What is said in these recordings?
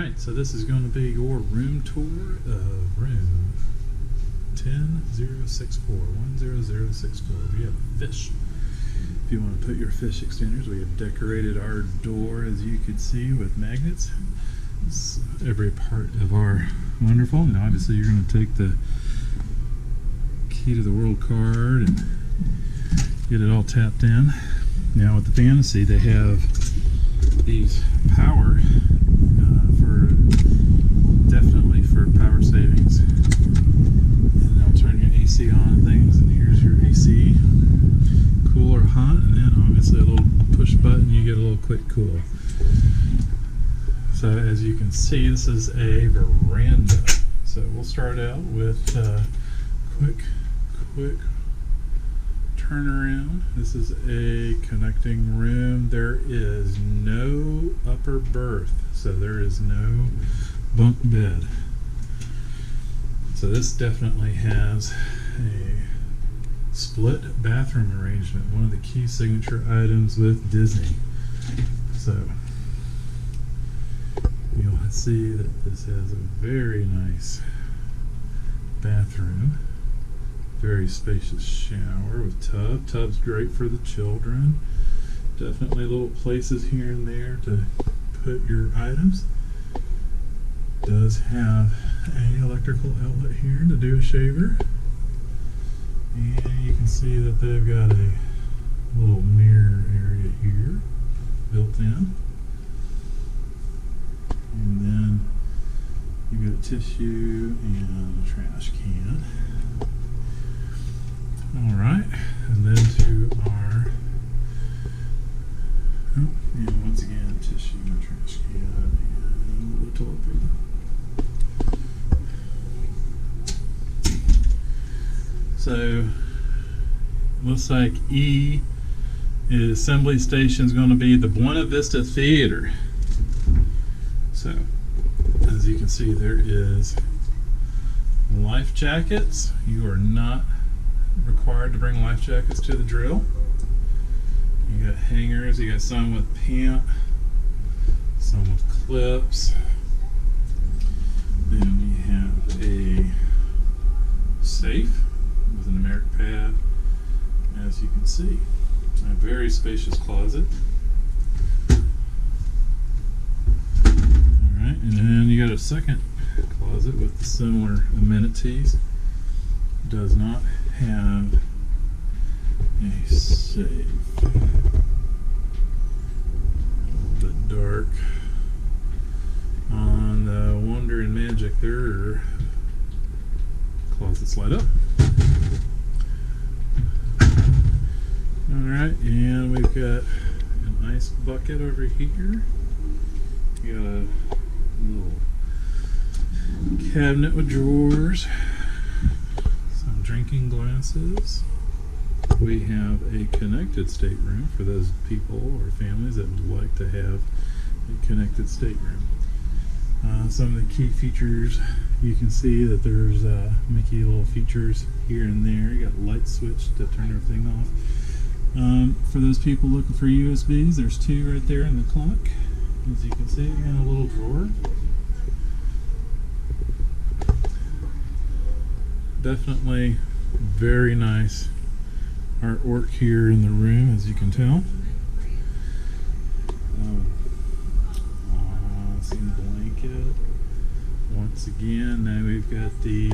Alright, so this is going to be your room tour of room 10,064. We have fish. If you want to put your fish extenders, we have decorated our door, as you can see, with magnets. It's every part of our wonderful. Now obviously you're going to take the key to the world card and get it all tapped in. Now with the Fantasy, they have these power definitely for power savings, and they'll turn your AC on and things, and here's your AC, cool or hot, and then obviously a little push button, you get a little quick cool. So as you can see, this is a veranda. So we'll start out with quick turnaround. This is a connecting room. There is no upper berth, so there is no bunk bed. So this definitely has a split bathroom arrangement, one of the key signature items with Disney. So you'll see that this has a very nice bathroom, very spacious shower with tub. Tub's great for the children. Definitely little places here and there to put your items. Does have a electrical outlet here to do a shaver, and you can see that they've got a little mirror area here built in, and then you got tissue and a trash can. Alright, and then to our, and once again, tissue and trash can and a little toilet paper. So, looks like E is assembly station is going to be the Buena Vista Theater. So, as you can see, there is life jackets. You are not required to bring life jackets to the drill. You got hangers, you got some with pant, some with clips. Then you have a safe with an numeric pad, as you can see. A very spacious closet. Alright, and then you got a second closet with similar amenities. Does not have a safe. A little bit dark on the Wonder and Magic there. Closet slide up. Alright, and we've got an ice bucket over here. You got a little cabinet with drawers, some drinking glasses. We have a connected stateroom for those people or families that would like to have a connected stateroom. Some of the key features, you can see that there's Mickey little features here and there. You got a light switch to turn everything off. For those people looking for USBs, there's two right there in the clock, as you can see, and a little drawer. Definitely very nice artwork here in the room, as you can tell. Some blanket. Once again, now we've got the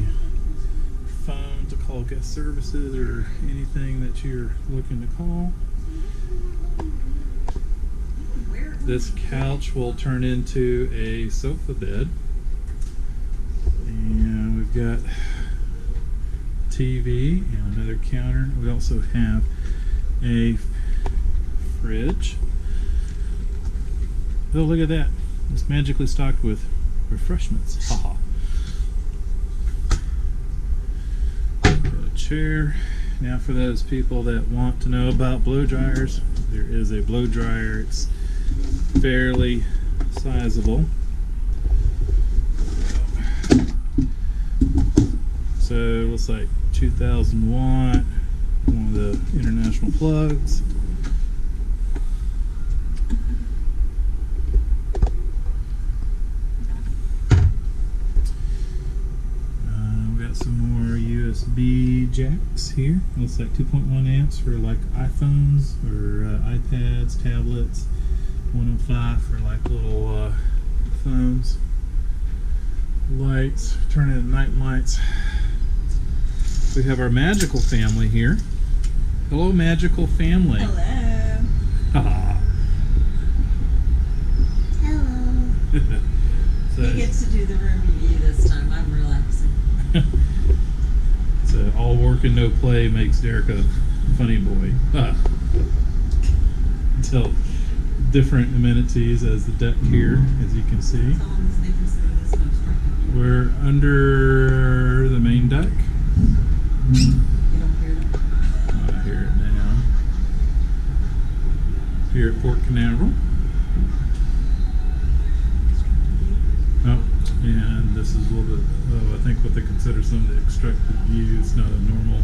phone to call guest services or anything that you're looking to call. This couch will turn into a sofa bed, and we've got TV and another counter. We also have a fridge. Oh, look at that. It's magically stocked with refreshments. Haha. Got a chair. Now for those people that want to know about blow dryers, there is a blow dryer. It's fairly sizable. So it looks like 2000 watt, one of the international plugs. USB jacks here. Looks like 2.1 amps for like iPhones or iPads, tablets. 105 for like little phones. Lights, turn in night lights. We have our magical family here. Hello, magical family. Hello. Hello. So, He gets to do the room review this time. I'm relaxing. so all work and no play makes Derek a funny boy. Until different amenities as the deck here, as you can see. Tell them they consider this an obstructed view. We're under the main deck. You don't hear them? I hear it now. Here at Port Canaveral. Oh, and this is a little bit of, I think, what they consider some of the obstructed view. It's not a normal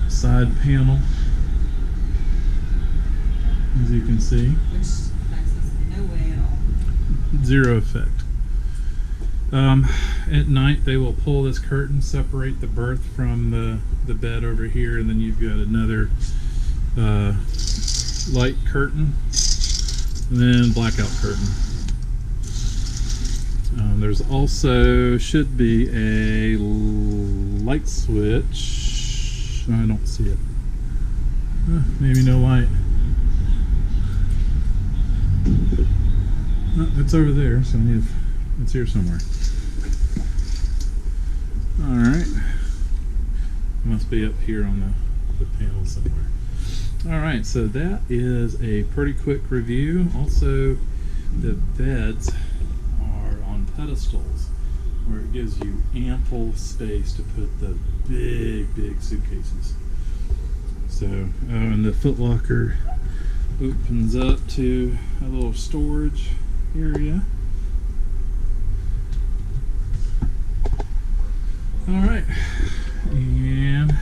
side panel, as you can see. Which affects us in no way at all. Zero effect. At night they will pull this curtain, separate the berth from the bed over here, and then you've got another light curtain, and then blackout curtain. There's also should be a light switch. I don't see it. Maybe no light. It's over there, so it's here somewhere. Alright. Must be up here on the panel somewhere. Alright, so that is a pretty quick review. Also, the beds are on pedestals where it gives you ample space to put the big suitcases. So, and the footlocker opens up to a little storage area. Alright, and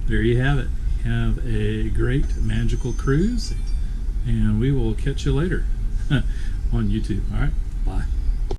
there you have it. Have a great magical cruise, and we will catch you later on YouTube. Alright, bye.